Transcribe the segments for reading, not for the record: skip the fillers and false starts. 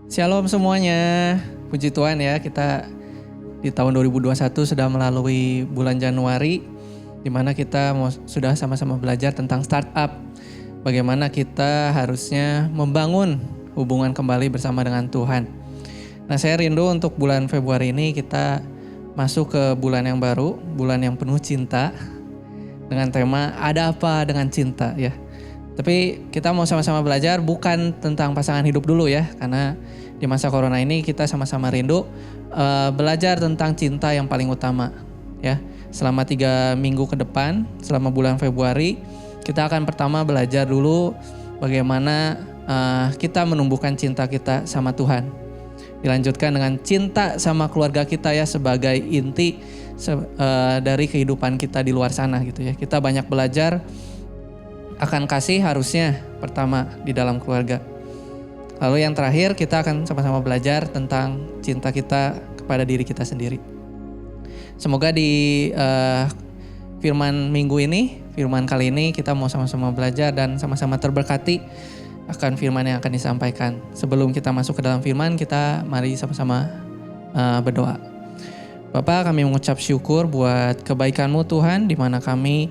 Shalom semuanya, puji Tuhan ya, kita di tahun 2021 sudah melalui bulan Januari, di mana kita sudah sama-sama belajar tentang startup. Bagaimana kita harusnya membangun hubungan kembali bersama dengan Tuhan. Nah, saya rindu untuk bulan Februari ini kita masuk ke bulan yang baru, bulan yang penuh cinta, dengan tema ada apa dengan cinta ya. Tapi kita mau sama-sama belajar bukan tentang pasangan hidup dulu ya, karena di masa corona ini kita sama-sama rindu belajar tentang cinta yang paling utama ya. Selama 3 minggu ke depan, selama bulan Februari, kita akan pertama belajar dulu bagaimana kita menumbuhkan cinta kita sama Tuhan. Dilanjutkan dengan cinta sama keluarga kita ya, sebagai inti dari kehidupan kita di luar sana gitu ya. Kita banyak belajar akan kasih harusnya pertama di dalam keluarga. Lalu yang terakhir kita akan sama-sama belajar tentang cinta kita kepada diri kita sendiri. Semoga di firman minggu ini, firman kali ini kita mau sama-sama belajar dan sama-sama terberkati akan firman yang akan disampaikan. Sebelum kita masuk ke dalam firman, kita mari sama-sama berdoa. Bapa, kami mengucap syukur buat kebaikan-Mu Tuhan, di mana kami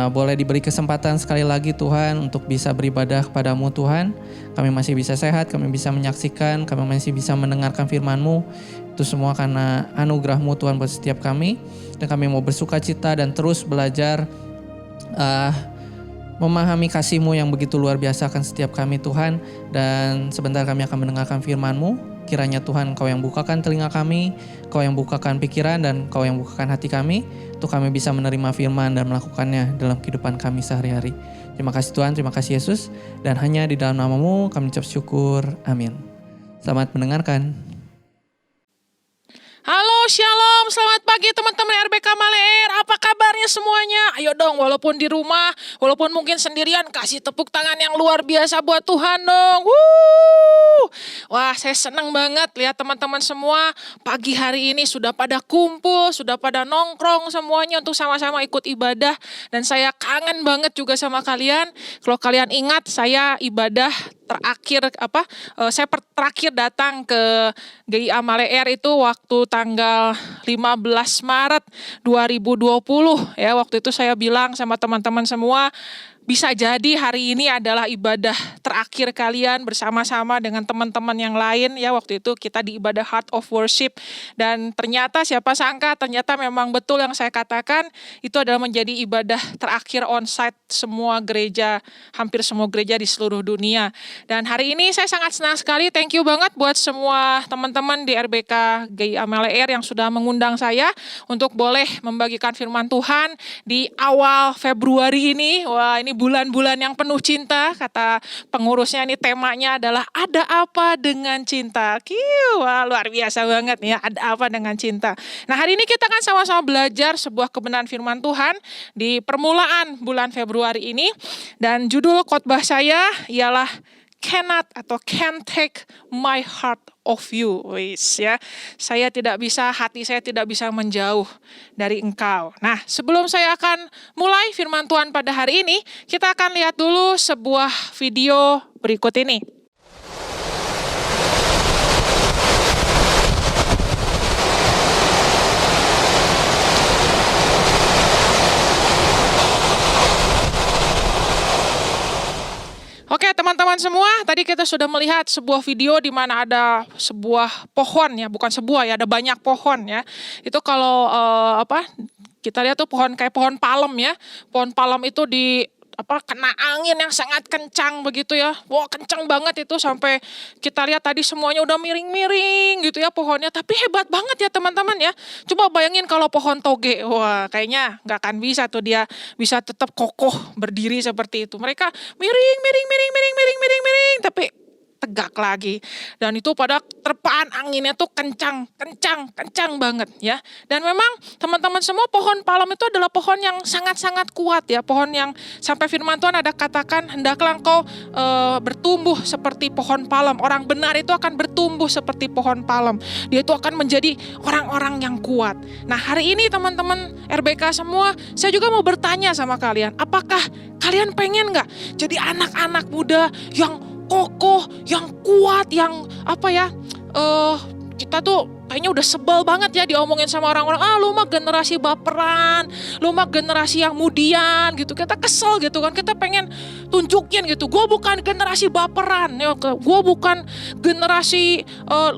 boleh diberi kesempatan sekali lagi Tuhan untuk bisa beribadah kepada-Mu Tuhan. Kami masih bisa sehat, kami bisa menyaksikan, kami masih bisa mendengarkan firman-Mu. Itu semua karena anugerah-Mu Tuhan buat setiap kami. Dan kami mau bersuka cita dan terus belajar memahami kasih-Mu yang begitu luar biasa akan setiap kami Tuhan. Dan sebentar kami akan mendengarkan firman-Mu. Kiranya Tuhan Kau yang bukakan telinga kami, Kau yang bukakan pikiran, dan Kau yang bukakan hati kami, untuk kami bisa menerima firman dan melakukannya dalam kehidupan kami sehari-hari. Terima kasih Tuhan, terima kasih Yesus, dan hanya di dalam nama-Mu kami ucap syukur, amin. Selamat mendengarkan. Halo, shalom, selamat pagi teman-teman RBK Maleer, apa kabarnya semuanya? Ayo dong, walaupun di rumah, walaupun mungkin sendirian, kasih tepuk tangan yang luar biasa buat Tuhan dong. Wah, saya senang banget lihat teman-teman semua pagi hari ini sudah pada kumpul, sudah pada nongkrong semuanya untuk sama-sama ikut ibadah. Dan saya kangen banget juga sama kalian. Kalau kalian ingat, saya ibadah saya terakhir datang ke GIA Maleer itu waktu tanggal 15 Maret 2020 ya. Waktu itu saya bilang sama teman-teman semua, bisa jadi hari ini adalah ibadah terakhir kalian bersama-sama dengan teman-teman yang lain ya. Waktu itu kita di ibadah Heart of Worship, dan ternyata siapa sangka ternyata memang betul yang saya katakan, itu adalah menjadi ibadah terakhir onsite semua gereja, hampir semua gereja di seluruh dunia. Dan hari ini saya sangat senang sekali, thank you banget buat semua teman-teman di RBK GIA Maleer yang sudah mengundang saya untuk boleh membagikan firman Tuhan di awal Februari ini. Wah, ini bulan-bulan yang penuh cinta, kata pengurusnya, ini temanya adalah ada apa dengan cinta. Wah, luar biasa banget ya, ada apa dengan cinta. Nah, hari ini kita akan sama-sama belajar sebuah kebenaran firman Tuhan di permulaan bulan Februari ini, dan judul khotbah saya ialah Cannot atau Can't Take My Heart Off You. Ya, hati saya tidak bisa menjauh dari engkau. Nah, sebelum saya akan mulai firman Tuhan pada hari ini, kita akan lihat dulu sebuah video berikut ini. Oke teman-teman semua, tadi kita sudah melihat sebuah video di mana ada sebuah pohon ya, bukan sebuah ya, ada banyak pohon ya. Itu kalau kita lihat tuh kayak pohon palem ya. Pohon palem itu kena angin yang sangat kencang begitu ya. Wah, kencang banget itu, sampai kita lihat tadi semuanya udah miring-miring gitu ya pohonnya. Tapi hebat banget ya teman-teman ya. Coba bayangin kalau pohon toge. Wah, kayaknya nggak akan bisa tuh dia bisa tetap kokoh berdiri seperti itu. Mereka miring, tapi tegak lagi. Dan itu pada terpaan anginnya tuh kencang banget ya. Dan memang teman-teman semua, pohon palem itu adalah pohon yang sangat-sangat kuat ya. Pohon yang sampai firman Tuhan ada katakan, hendaklah engkau bertumbuh seperti pohon palem. Orang benar itu akan bertumbuh seperti pohon palem. Dia itu akan menjadi orang-orang yang kuat. Nah, hari ini teman-teman RBK semua, saya juga mau bertanya sama kalian, apakah kalian pengen gak jadi anak-anak muda yang kokoh, yang kuat, yang kita tuh kayaknya udah sebel banget ya diomongin sama orang-orang, lu mah generasi baperan, lu mah generasi yang mudian gitu. Kita kesel gitu kan, kita pengen tunjukin gitu, gue bukan generasi baperan, ya, gue bukan generasi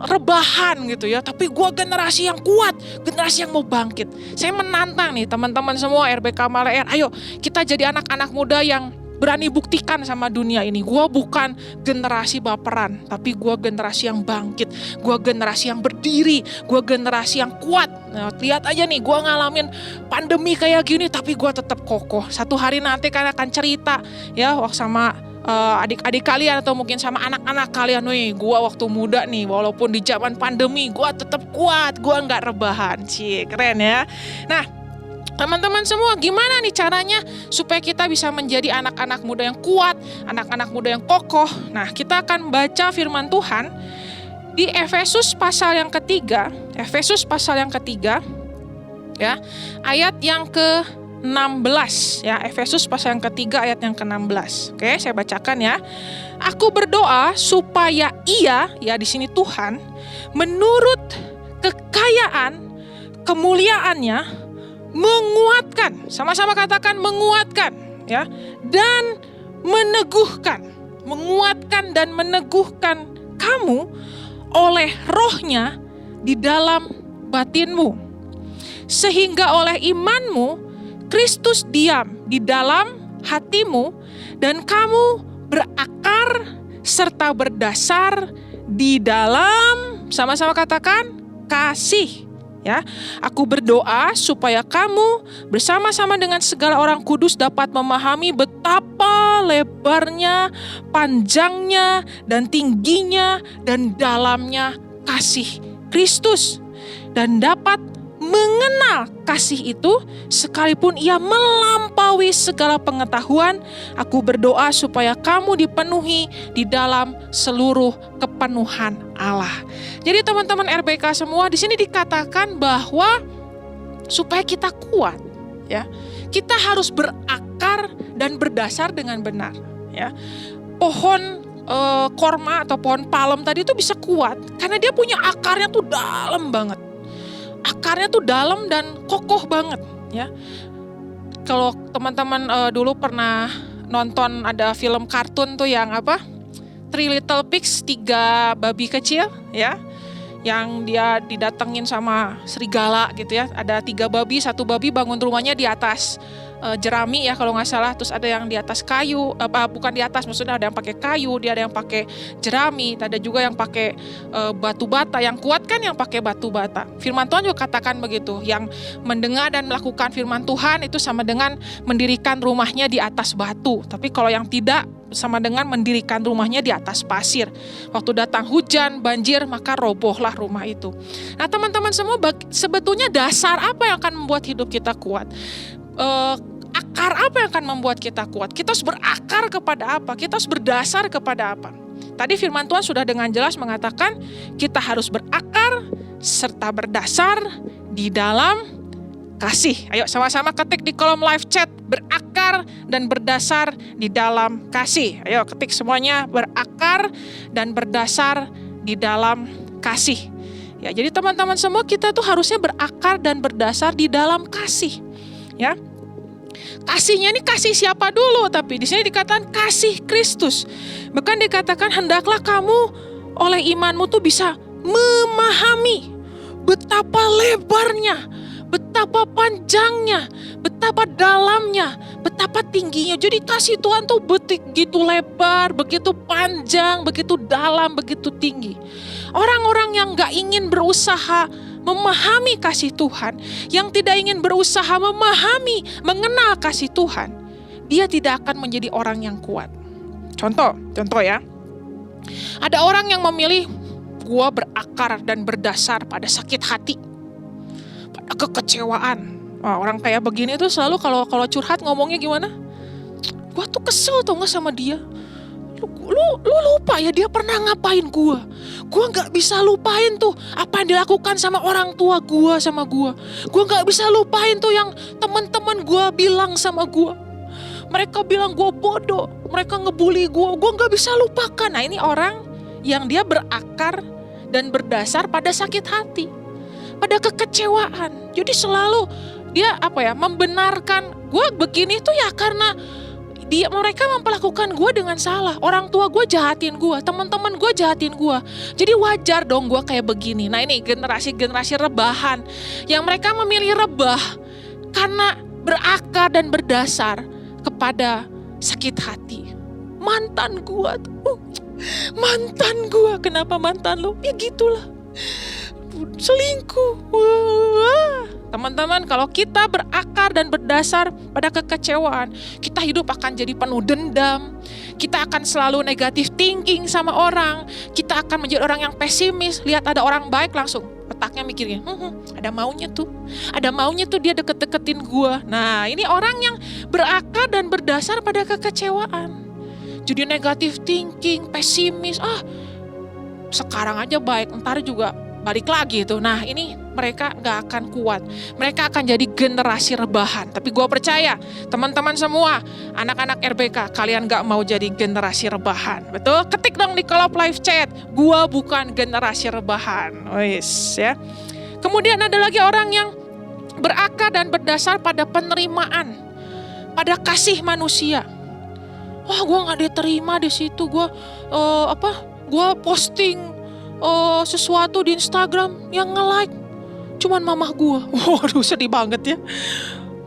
rebahan gitu ya, tapi gue generasi yang kuat, generasi yang mau bangkit. Saya menantang nih teman-teman semua RBK Male Air, ayo kita jadi anak-anak muda yang berani buktikan sama dunia ini, gue bukan generasi baperan, tapi gue generasi yang bangkit, gue generasi yang berdiri, gue generasi yang kuat. Nah, lihat aja nih, gue ngalamin pandemi kayak gini, tapi gue tetap kokoh. Satu hari nanti kan akan cerita ya sama adik-adik kalian atau mungkin sama anak-anak kalian, nih gue waktu muda nih, walaupun di zaman pandemi, gue tetap kuat, gue nggak rebahan. Keren ya. Nah, teman-teman semua, gimana nih caranya supaya kita bisa menjadi anak-anak muda yang kuat, anak-anak muda yang kokoh? Nah, kita akan baca firman Tuhan di Efesus pasal yang ketiga, ya, ayat yang ke-16 ya, Efesus pasal yang ketiga ayat yang ke-16. Oke, saya bacakan ya. Aku berdoa supaya Ia, ya di sini Tuhan, menurut kekayaan kemuliaannya menguatkan, sama-sama katakan menguatkan ya, dan menguatkan dan meneguhkan kamu oleh Roh-Nya di dalam batinmu, sehingga oleh imanmu Kristus diam di dalam hatimu dan kamu berakar serta berdasar di dalam, sama-sama katakan, kasih. Ya, aku berdoa supaya kamu bersama-sama dengan segala orang kudus dapat memahami betapa lebarnya, panjangnya, dan tingginya, dan dalamnya kasih Kristus, dan dapat mengenal kasih itu sekalipun ia melampaui segala pengetahuan. Aku berdoa supaya kamu dipenuhi di dalam seluruh kepenuhan Allah. Jadi teman-teman RBK semua, di sini dikatakan bahwa supaya kita kuat ya, kita harus berakar dan berdasar dengan benar ya. Pohon korma atau pohon palem tadi itu bisa kuat karena dia punya akarnya tuh dalam banget. Akarnya tuh dalam dan kokoh banget ya. Kalau teman-teman dulu pernah nonton ada film kartun tuh yang apa? Three Little Pigs, 3 babi kecil ya. Yang dia didatengin sama serigala gitu ya. Ada 3 babi, 1 babi bangun rumahnya di atas jerami ya kalau nggak salah, terus ada yang di atas kayu, bukan di atas, maksudnya ada yang pakai kayu, dia ada yang pakai jerami, ada juga yang pakai batu bata. Yang kuat kan yang pakai batu bata. Firman Tuhan juga katakan begitu, yang mendengar dan melakukan firman Tuhan itu sama dengan mendirikan rumahnya di atas batu, tapi kalau yang tidak sama dengan mendirikan rumahnya di atas pasir. Waktu datang hujan, banjir, maka robohlah rumah itu. Nah teman-teman semua, sebetulnya dasar apa yang akan membuat hidup kita kuat? Akar apa yang akan membuat kita kuat? Kita harus berakar kepada apa? Kita harus berdasar kepada apa? Tadi firman Tuhan sudah dengan jelas mengatakan kita harus berakar serta berdasar di dalam kasih. Ayo sama-sama ketik di kolom live chat, berakar dan berdasar di dalam kasih. Ayo ketik semuanya, berakar dan berdasar di dalam kasih. Ya, jadi teman-teman semua, kita tuh harusnya berakar dan berdasar di dalam kasih. Ya. Kasihnya ini kasih siapa dulu? Tapi di sini dikatakan kasih Kristus. Bahkan dikatakan hendaklah kamu oleh imanmu tuh bisa memahami betapa lebarnya, betapa panjangnya, betapa dalamnya, betapa tingginya. Jadi kasih Tuhan tuh begitu lebar, begitu panjang, begitu dalam, begitu tinggi. Orang-orang yang gak ingin berusaha memahami kasih Tuhan, yang tidak ingin berusaha memahami, mengenal kasih Tuhan, dia tidak akan menjadi orang yang kuat. Contoh ya. Ada orang yang memilih gua berakar dan berdasar pada sakit hati, pada kekecewaan. Wah, orang kayak begini tuh selalu kalau curhat ngomongnya gimana? Gua tuh kesel tau gak sama dia. Lu lupa ya dia pernah ngapain gua. Gua gak bisa lupain tuh apa yang dilakukan sama orang tua gua sama gua. Gua gak bisa lupain tuh yang teman-teman gua bilang sama gua. Mereka bilang gue bodoh, mereka ngebully gue gak bisa lupakan. Nah ini orang yang dia berakar dan berdasar pada sakit hati, pada kekecewaan. Jadi selalu dia membenarkan gue begini tuh ya karena mereka memperlakukan gue dengan salah. Orang tua gue jahatin gue, teman-teman gue jahatin gue. Jadi wajar dong gue kayak begini. Nah ini generasi rebahan yang mereka memilih rebah karena berakar dan berdasar kepada sakit hati. Mantan gue tuh, mantan gue. Kenapa mantan lo? Ya gitulah, selingkuh. Wah. Teman-teman, kalau kita berakar dan berdasar pada kekecewaan, kita hidup akan jadi penuh dendam. Kita akan selalu negatif thinking sama orang. Kita akan menjadi orang yang pesimis. Lihat ada orang baik langsung otaknya mikirnya, ada maunya tuh. Ada maunya tuh dia deket-deketin gua. Nah, ini orang yang berakar dan berdasar pada kekecewaan. Jadi negatif thinking, pesimis. Sekarang aja baik, ntar juga balik lagi tuh. Nah ini mereka gak akan kuat. Mereka akan jadi generasi rebahan. Tapi gue percaya teman-teman semua, anak-anak RBK, kalian gak mau jadi generasi rebahan. Betul? Ketik dong di kolom live chat, gue bukan generasi rebahan. Wis ya. Kemudian ada lagi orang yang berakar dan berdasar pada penerimaan, pada kasih manusia. Wah gue gak diterima di situ. Gue posting sesuatu di Instagram yang nge-like cuman mama gue. Waduh sedih banget ya.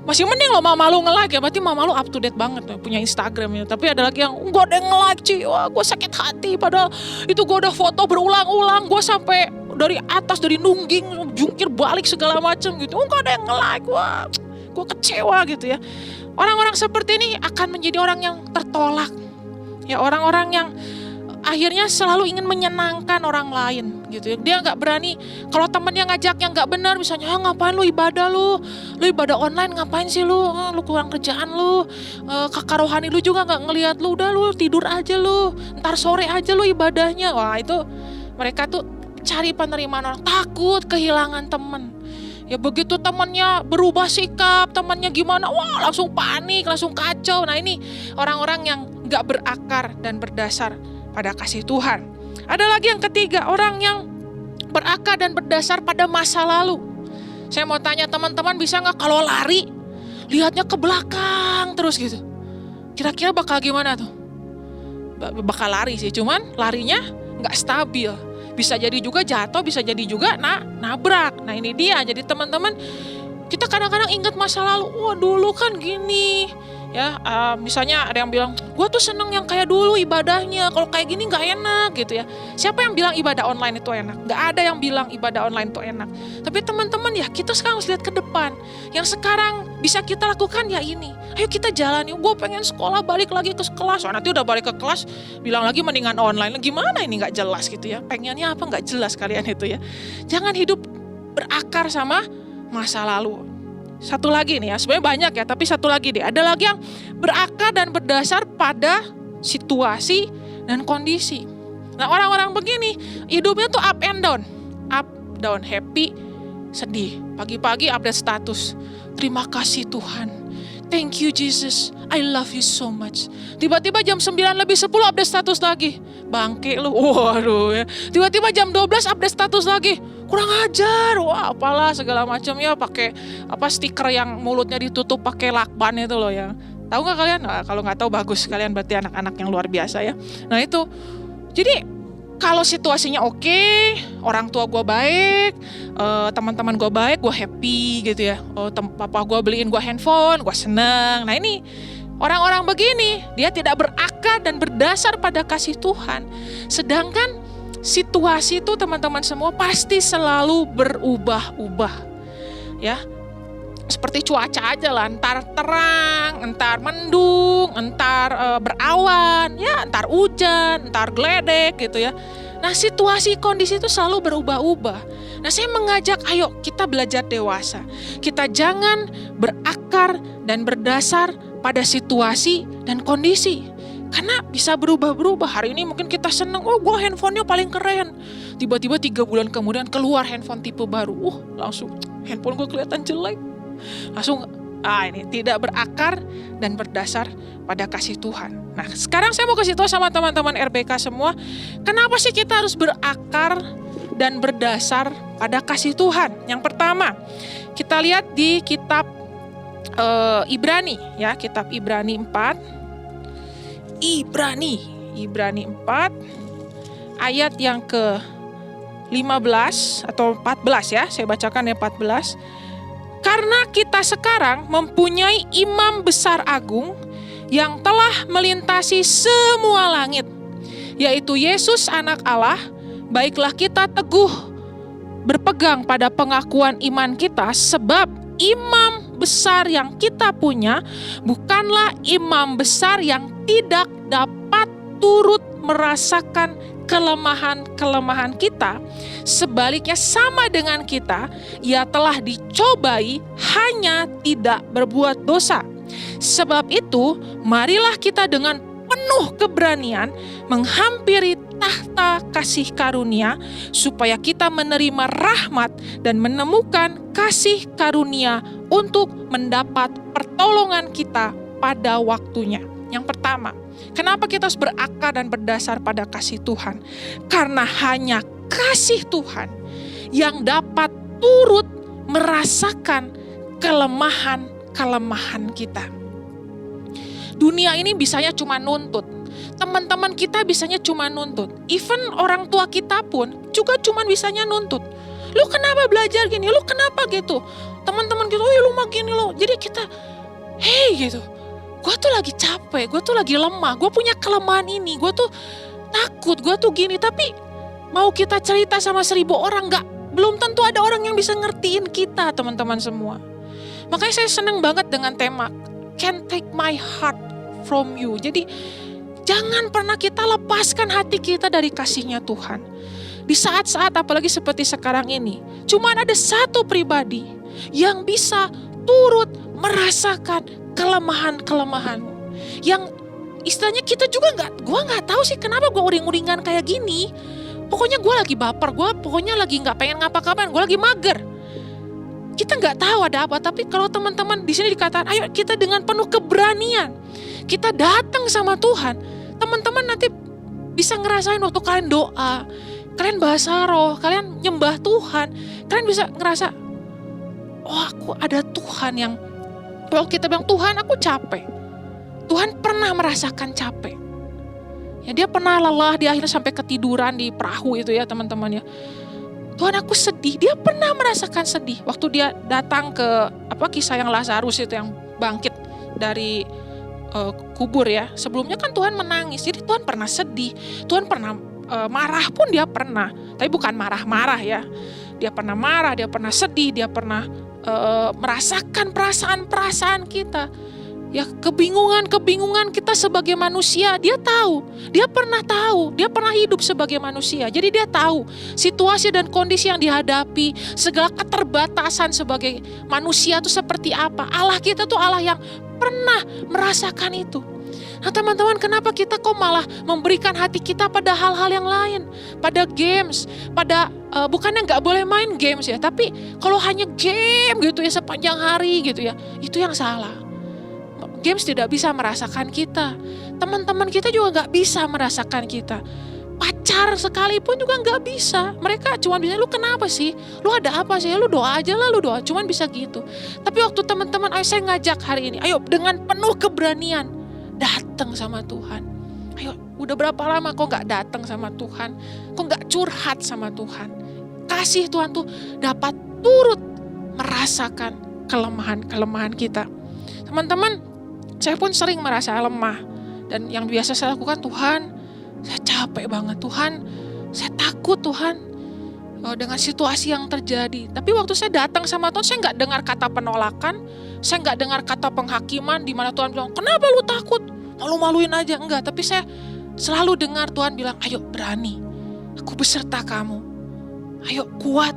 Masih mending lo mama lo nge-like ya, berarti mama lo up to date banget punya Instagram ya. Tapi ada lagi yang gue ada yang nge-like Ci, wah gue sakit hati. Padahal itu gue udah foto berulang-ulang, gue sampai dari atas, dari nungging, jungkir balik segala macam gitu. Gak ada yang nge-like, wah gue kecewa gitu ya. Orang-orang seperti ini akan menjadi orang yang tertolak. Ya orang-orang yang akhirnya selalu ingin menyenangkan orang lain gitu ya. Dia gak berani kalau temennya ngajak yang gak benar, misalnya ngapain lu ibadah lu ibadah online ngapain sih lu kurang kerjaan lu, kakak rohani lu juga gak ngelihat lu, udah lu tidur aja lu, ntar sore aja lu ibadahnya. Wah itu mereka tuh cari penerimaan orang, takut kehilangan temen. Ya begitu temennya berubah sikap, temennya gimana, wah langsung panik, langsung kacau. Nah ini orang-orang yang gak berakar dan berdasar pada kasih Tuhan. Ada lagi yang ketiga, orang yang berakar dan berdasar pada masa lalu. Saya mau tanya teman-teman, bisa gak kalau lari lihatnya ke belakang terus gitu? Kira-kira bakal gimana tuh? Bakal lari sih, cuman larinya gak stabil. Bisa jadi juga jatuh, bisa jadi juga nabrak. Nah ini dia, jadi teman-teman kita kadang-kadang ingat masa lalu. Wah dulu kan gini. Ya, misalnya ada yang bilang, gue tuh seneng yang kayak dulu ibadahnya, kalau kayak gini gak enak gitu ya. Siapa yang bilang ibadah online itu enak? Gak ada yang bilang ibadah online itu enak. Tapi teman-teman ya, kita sekarang harus lihat ke depan. Yang sekarang bisa kita lakukan ya ini. Ayo kita jalan, gue pengen sekolah balik lagi ke kelas. Nanti udah balik ke kelas, bilang lagi mendingan online. Gimana ini gak jelas gitu ya. Pengennya apa gak jelas kalian itu ya. Jangan hidup berakar sama masa lalu. Satu lagi nih ya, sebenarnya banyak ya, tapi satu lagi deh. Ada lagi yang berakar dan berdasar pada situasi dan kondisi. Nah orang-orang begini, hidupnya tuh up and down. Up, down, happy, sedih. Pagi-pagi update status. Terima kasih Tuhan. Thank you Jesus, I love you so much. Tiba-tiba jam 9:10 update status lagi. Bangke lu, waduh ya. Tiba-tiba jam 12 update status lagi. Kurang ajar, wah apalah segala macam ya, pakai stiker yang mulutnya ditutup pakai lakban itu loh ya. Tahu nggak kalian? Nah, kalau nggak tahu bagus, kalian berarti anak-anak yang luar biasa ya. Nah itu, jadi kalau situasinya oke, orang tua gue baik, teman-teman gue baik, gue happy gitu ya. Papa gue beliin gue handphone, gue seneng. Nah ini orang-orang begini, dia tidak berakar dan berdasar pada kasih Tuhan. Sedangkan situasi itu teman-teman semua pasti selalu berubah-ubah ya. Seperti cuaca aja lah, entar terang, entar mendung, entar berawan, ya entar hujan, entar geledek gitu ya. Nah situasi kondisi itu selalu berubah-ubah. Nah saya mengajak ayo kita belajar dewasa. Kita jangan berakar dan berdasar pada situasi dan kondisi. Karena bisa berubah-berubah. Hari ini mungkin kita seneng, gue handphonenya paling keren. Tiba-tiba 3 bulan kemudian keluar handphone tipe baru. Langsung handphone gue kelihatan jelek. Langsung Ini tidak berakar dan berdasar pada kasih Tuhan. Nah, sekarang saya mau kasih tahu sama teman-teman RBK semua, kenapa sih kita harus berakar dan berdasar pada kasih Tuhan? Yang pertama, kita lihat di kitab Ibrani ya, kitab Ibrani 4. Ibrani 4 ayat yang ke-15 atau 14 ya, saya bacakan ya 14. Karena kita sekarang mempunyai imam besar agung yang telah melintasi semua langit, yaitu Yesus anak Allah, baiklah kita teguh berpegang pada pengakuan iman kita, sebab imam besar yang kita punya bukanlah imam besar yang tidak dapat turut merasakan kelemahan-kelemahan kita. Sebaliknya sama dengan kita, ia telah dicobai hanya tidak berbuat dosa. Sebab itu, marilah kita dengan penuh keberanian menghampiri tahta kasih karunia, supaya kita menerima rahmat dan menemukan kasih karunia untuk mendapat pertolongan kita pada waktunya. Yang pertama, kenapa kita harus berakar dan berdasar pada kasih Tuhan? Karena hanya kasih Tuhan yang dapat turut merasakan kelemahan-kelemahan kita. Dunia ini bisanya cuma nuntut. Teman-teman kita bisanya cuma nuntut. Even orang tua kita pun juga cuma bisanya nuntut. Lu kenapa belajar gini? Lu kenapa gitu? Teman-teman kita, lu mah gini lo. Jadi kita, gitu. Gue tuh lagi capek, gue tuh lagi lemah, gue punya kelemahan ini, gue tuh takut, gue tuh gini. Tapi mau kita cerita sama 1000 orang, belum tentu ada orang yang bisa ngertiin kita, teman-teman semua. Makanya saya senang banget dengan tema Can't Take My Heart From You. Jadi jangan pernah kita lepaskan hati kita dari kasihnya Tuhan. Di saat-saat apalagi seperti sekarang ini, cuman ada satu pribadi yang bisa turut merasakan kelemahan-kelemahanmu. Yang istilahnya kita juga gue gak tahu sih kenapa gue uring-uringan kayak gini. Pokoknya gue lagi baper, gue pokoknya lagi gak pengen ngapa-ngapain, gue lagi mager. Kita gak tahu ada apa, tapi kalau teman-teman di sini dikatakan, ayo kita dengan penuh keberanian, kita datang sama Tuhan. Teman-teman nanti bisa ngerasain waktu kalian doa, kalian bahasa roh, kalian nyembah Tuhan, kalian bisa ngerasa, aku ada Tuhan yang, kalau kita bilang Tuhan aku capek, Tuhan pernah merasakan capek. Ya dia pernah lelah, dia akhirnya sampai ketiduran di perahu itu ya teman-teman ya. Tuhan aku sedih, dia pernah merasakan sedih. Waktu dia datang ke kisah yang Lazarus itu yang bangkit dari kubur ya. Sebelumnya kan Tuhan menangis, jadi Tuhan pernah sedih. Tuhan pernah marah pun dia pernah, tapi bukan marah-marah ya. Dia pernah marah, dia pernah sedih, dia pernah merasakan perasaan-perasaan kita. Ya kebingungan kita sebagai manusia, dia tahu. Dia pernah hidup sebagai manusia. Jadi dia tahu situasi dan kondisi yang dihadapi, segala keterbatasan sebagai manusia itu seperti apa. Allah kita tuh Allah yang pernah merasakan itu. Nah teman-teman, kenapa kita kok malah memberikan hati kita pada hal-hal yang lain, pada games, pada bukannya nggak boleh main games ya, tapi kalau hanya game gitu ya sepanjang hari gitu ya, itu yang salah. Games tidak bisa merasakan kita, teman-teman kita juga nggak bisa merasakan kita, pacar sekalipun juga nggak bisa. Mereka cuma bisa, lu kenapa sih, lu ada apa sih, lu doa aja lah, lu doa, cuman bisa gitu. Tapi waktu teman-teman, ayo saya ngajak hari ini, ayo dengan penuh keberanian datang sama Tuhan. Ayo, udah berapa lama kok gak datang sama Tuhan? Kok gak curhat sama Tuhan? Kasih Tuhan tuh dapat turut merasakan kelemahan-kelemahan kita. Teman-teman, saya pun sering merasa lemah. Dan yang biasa saya lakukan, Tuhan, saya capek banget. Tuhan, saya takut Tuhan dengan situasi yang terjadi. Tapi waktu saya datang sama Tuhan, saya gak dengar kata penolakan. Saya gak dengar kata penghakiman di mana Tuhan bilang, kenapa lu takut? Malu-maluin aja, enggak. Tapi saya selalu dengar Tuhan bilang, ayo berani, aku beserta kamu. Ayo kuat,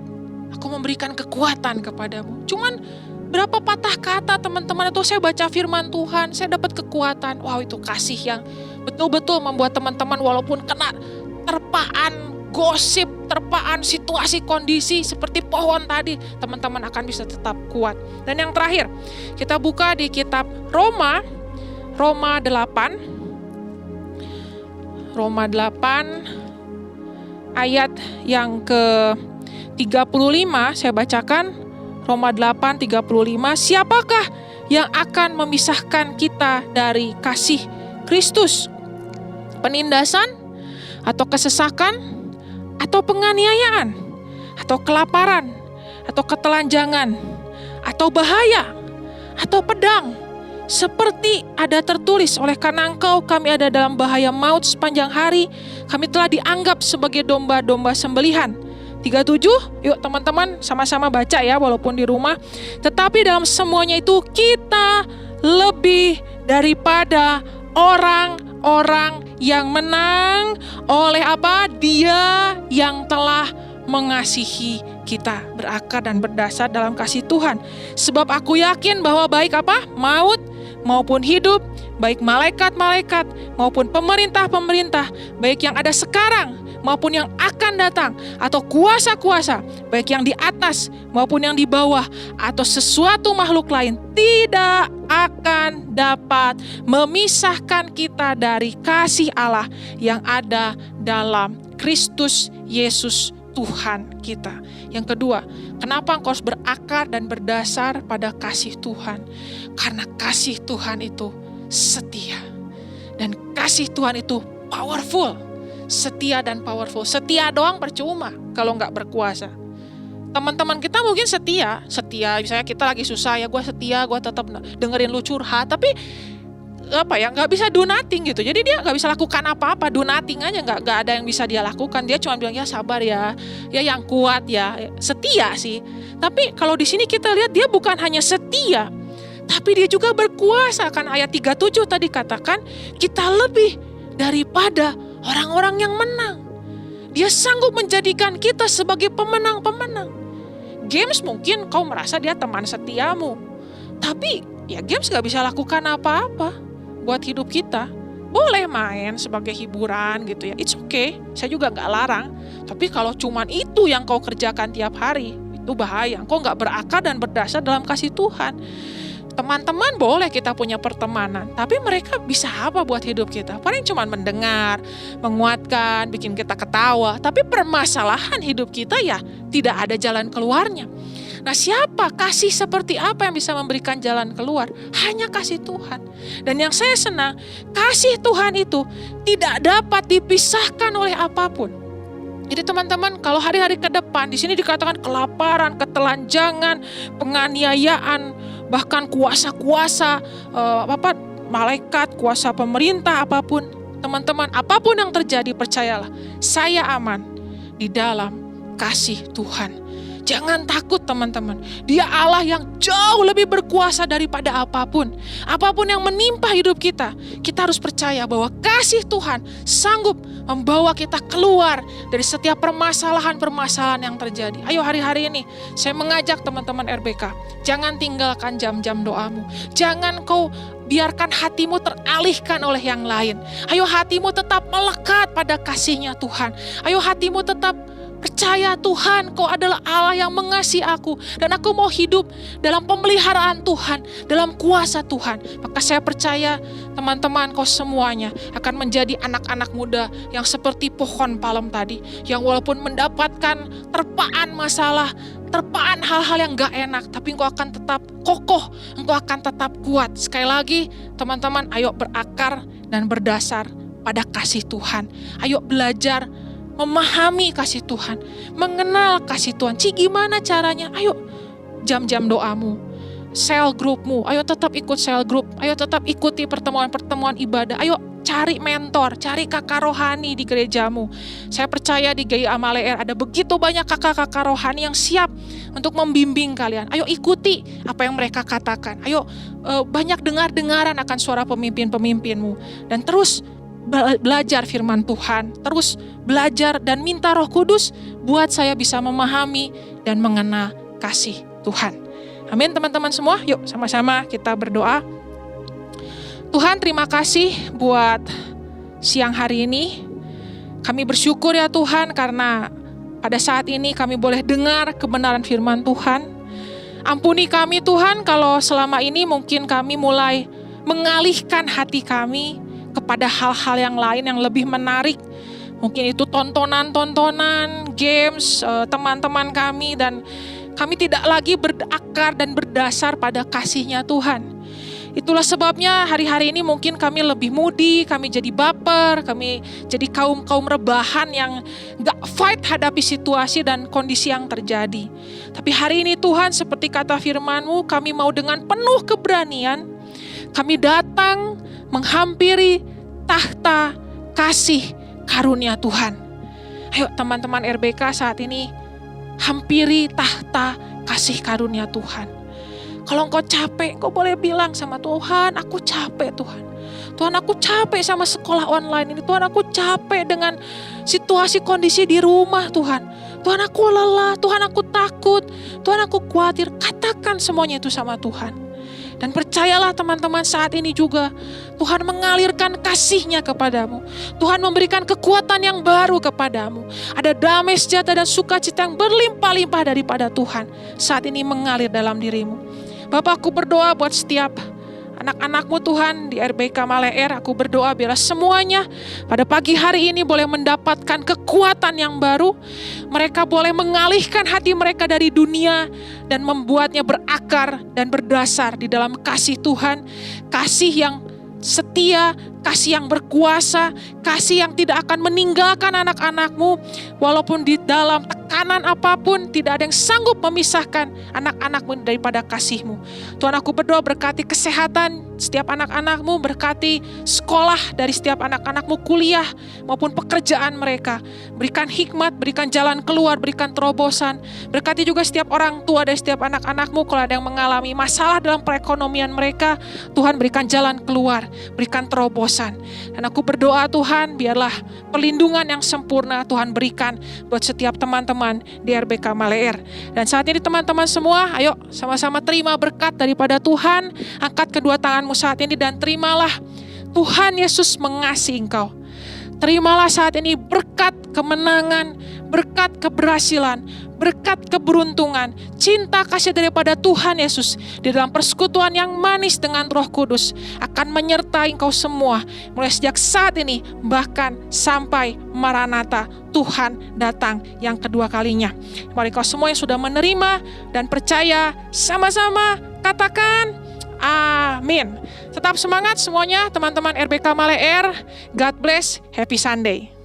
aku memberikan kekuatan kepadamu. Cuman berapa patah kata teman-teman itu saya baca firman Tuhan, saya dapat kekuatan. Wow, itu kasih yang betul-betul membuat teman-teman walaupun kena terpaan gosip, terpaan, situasi, kondisi seperti pohon tadi, teman-teman akan bisa tetap kuat. Dan yang terakhir, kita buka di kitab Roma 8 ayat yang ke-35, saya bacakan. Roma 8:35, siapakah yang akan memisahkan kita dari kasih Kristus? Penindasan, atau kesesakan, atau penganiayaan, atau kelaparan, atau ketelanjangan, atau bahaya, atau pedang. Seperti ada tertulis, oleh karena Engkau kami ada dalam bahaya maut sepanjang hari, kami telah dianggap sebagai domba-domba sembelihan. 37, yuk teman-teman sama-sama baca ya walaupun di rumah. Tetapi dalam semuanya itu kita lebih daripada orang-orang yang menang oleh apa? Dia yang telah mengasihi kita, berakar dan berdasar dalam kasih Tuhan. Sebab aku yakin bahwa baik apa? Maut maupun hidup, baik malaikat-malaikat maupun pemerintah-pemerintah, baik yang ada sekarang maupun yang akan datang, atau kuasa-kuasa, baik yang di atas maupun yang di bawah, atau sesuatu makhluk lain, tidak akan dapat memisahkan kita dari kasih Allah yang ada dalam Kristus Yesus Tuhan kita. Yang kedua, kenapa engkau harus berakar dan berdasar pada kasih Tuhan? Karena kasih Tuhan itu setia. Dan kasih Tuhan itu powerful. Setia dan powerful. Setia doang percuma kalau nggak berkuasa. Teman-teman kita mungkin setia, misalnya kita lagi susah ya, gue setia, gue tetap dengerin lu curhat, tapi nggak bisa do nothing gitu. Jadi dia nggak bisa lakukan apa-apa, do nothing aja, nggak ada yang bisa dia lakukan. Dia cuma bilang ya sabar ya yang kuat ya, setia sih. Tapi kalau di sini kita lihat dia bukan hanya setia, tapi dia juga berkuasa. Kan ayat 37 tadi katakan kita lebih daripada orang-orang yang menang. Dia sanggup menjadikan kita sebagai pemenang-pemenang. Games mungkin kau merasa dia teman setiamu, tapi ya games gak bisa lakukan apa-apa buat hidup kita. Boleh main sebagai hiburan gitu ya, it's okay, saya juga gak larang. Tapi kalau cuman itu yang kau kerjakan tiap hari, itu bahaya. Kau gak berakar dan berdasar dalam kasih Tuhan. Teman-teman boleh kita punya pertemanan, tapi mereka bisa apa buat hidup kita? Paling cuma mendengar, menguatkan, bikin kita ketawa. Tapi permasalahan hidup kita ya tidak ada jalan keluarnya. Nah, siapa? Kasih seperti apa yang bisa memberikan jalan keluar? Hanya kasih Tuhan. Dan yang saya senang, kasih Tuhan itu tidak dapat dipisahkan oleh apapun. Jadi teman-teman, kalau hari-hari ke depan di sini dikatakan kelaparan, ketelanjangan, penganiayaan, bahkan kuasa-kuasa, malaikat, kuasa pemerintah, apapun. Teman-teman, apapun yang terjadi, percayalah, saya aman di dalam kasih Tuhan. Jangan takut teman-teman. Dia Allah yang jauh lebih berkuasa daripada apapun. Apapun yang menimpa hidup kita, kita harus percaya bahwa kasih Tuhan sanggup membawa kita keluar dari setiap permasalahan-permasalahan yang terjadi. Ayo hari-hari ini saya mengajak teman-teman RBK, jangan tinggalkan jam-jam doamu. Jangan kau biarkan hatimu teralihkan oleh yang lain. Ayo hatimu tetap melekat pada kasih-Nya Tuhan. Ayo hatimu tetap percaya Tuhan, Kau adalah Allah yang mengasihi aku. Dan aku mau hidup dalam pemeliharaan Tuhan, dalam kuasa Tuhan. Maka saya percaya teman-teman kau semuanya akan menjadi anak-anak muda yang seperti pohon palem tadi. Yang walaupun mendapatkan terpaan masalah, terpaan hal-hal yang gak enak, tapi engkau akan tetap kokoh, engkau akan tetap kuat. Sekali lagi teman-teman, ayo berakar dan berdasar pada kasih Tuhan. Ayo belajar memahami kasih Tuhan, mengenal kasih Tuhan. Gimana caranya? Ayo jam-jam doamu, sel grupmu, ayo tetap ikut sel grup, ayo tetap ikuti pertemuan-pertemuan ibadah, ayo cari mentor, cari kakak rohani di gerejamu. Saya percaya di GI Amaleer ada begitu banyak kakak-kakak rohani yang siap untuk membimbing kalian. Ayo ikuti apa yang mereka katakan. Ayo banyak dengar-dengaran akan suara pemimpin-pemimpinmu. Dan terus belajar firman Tuhan, terus belajar dan minta Roh Kudus buat saya bisa memahami dan mengenal kasih Tuhan. Amin teman-teman semua, yuk sama-sama kita berdoa. Tuhan terima kasih buat siang hari ini. Kami bersyukur ya Tuhan karena pada saat ini kami boleh dengar kebenaran firman Tuhan. Ampuni kami Tuhan kalau selama ini mungkin kami mulai mengalihkan hati kami kepada hal-hal yang lain yang lebih menarik. Mungkin itu tontonan-tontonan, games, teman-teman kami, dan kami tidak lagi berakar dan berdasar pada kasih-Nya Tuhan. Itulah sebabnya hari-hari ini mungkin kami lebih moody, kami jadi baper, kami jadi kaum rebahan yang gak fight hadapi situasi dan kondisi yang terjadi. Tapi hari ini Tuhan, seperti kata firman-Mu, kami mau dengan penuh keberanian, kami datang menghampiri tahta kasih karunia Tuhan. Ayo teman-teman RBK saat ini, hampiri tahta kasih karunia Tuhan. Kalau engkau capek, engkau boleh bilang sama Tuhan, aku capek Tuhan. Tuhan, aku capek sama sekolah online ini. Tuhan, aku capek dengan situasi kondisi di rumah Tuhan. Tuhan, aku lelah, Tuhan, aku takut, Tuhan, aku khawatir. Katakan semuanya itu sama Tuhan. Dan percayalah teman-teman, saat ini juga Tuhan mengalirkan kasih-Nya kepadamu. Tuhan memberikan kekuatan yang baru kepadamu. Ada damai sejahtera dan sukacita yang berlimpah-limpah daripada Tuhan saat ini mengalir dalam dirimu. Bapak, aku berdoa buat setiap anak-anak-Mu Tuhan di RBK Maleer. Aku berdoa biarlah semuanya pada pagi hari ini boleh mendapatkan kekuatan yang baru. Mereka boleh mengalihkan hati mereka dari dunia dan membuatnya berakar dan berdasar di dalam kasih Tuhan. Kasih yang setia, kasih yang berkuasa, kasih yang tidak akan meninggalkan anak-anak-Mu. Walaupun di dalam tekanan apapun, tidak ada yang sanggup memisahkan anak-anak-Mu daripada kasih-Mu. Tuhan, aku berdoa berkati kesehatan setiap anak-anak-Mu, berkati sekolah dari setiap anak-anak-Mu, kuliah maupun pekerjaan mereka. Berikan hikmat, berikan jalan keluar, berikan terobosan. Berkati juga setiap orang tua dari setiap anak-anak-Mu, kalau ada yang mengalami masalah dalam perekonomian mereka, Tuhan berikan jalan keluar, berikan terobosan. Dan aku berdoa Tuhan, biarlah perlindungan yang sempurna Tuhan berikan buat setiap teman-teman di RBK Maleer. Dan saat ini teman-teman semua, ayo sama-sama terima berkat daripada Tuhan. Angkat kedua tanganmu saat ini dan terimalah Tuhan Yesus mengasihi engkau. Terimalah saat ini berkat kemenangan, berkat keberhasilan, berkat keberuntungan, cinta kasih daripada Tuhan Yesus di dalam persekutuan yang manis dengan Roh Kudus akan menyertai engkau semua mulai sejak saat ini bahkan sampai Maranatha, Tuhan datang yang kedua kalinya. Mari kau semua yang sudah menerima dan percaya sama-sama katakan amin. Tetap semangat semuanya teman-teman RBK Maleer. God bless, happy Sunday.